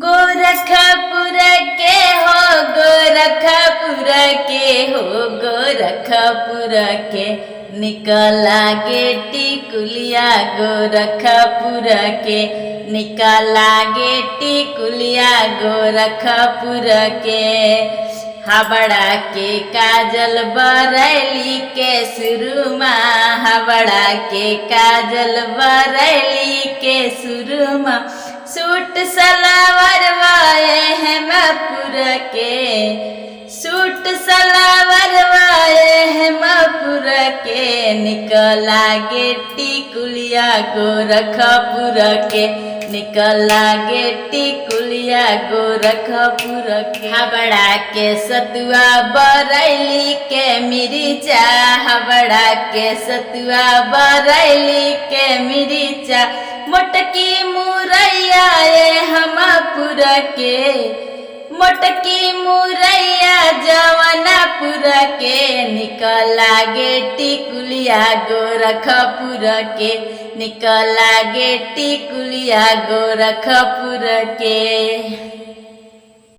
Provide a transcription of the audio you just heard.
गोरखपुर के हो गोरखपुर के हो गोरखपुर के निकला गेटी कुलिया गोरखपुर के निकला गेटी कुलिया गोरखपुर के हावड़ा के काजल बरैली के सुरुमा हावड़ा के काजल बरैली के सुरुमा सूट सलावर वाए हेमपुर के सूट सलावर वाए हेमपुर के निकला गेटी कुलिया गोरखपुर के निकला गेटी कुलिया गोरखपुर के हावड़ा के सतुआ बरैली के मिर्चा हावड़ा के सतुआ बरैली के मिर्चा मोटकी मुरैया हमपुर के मोटकी मुरैया जवनापुर के निकला गेटी कुलिया गोरखपुर के निकला गेटी कुलिया गोरखपुर के।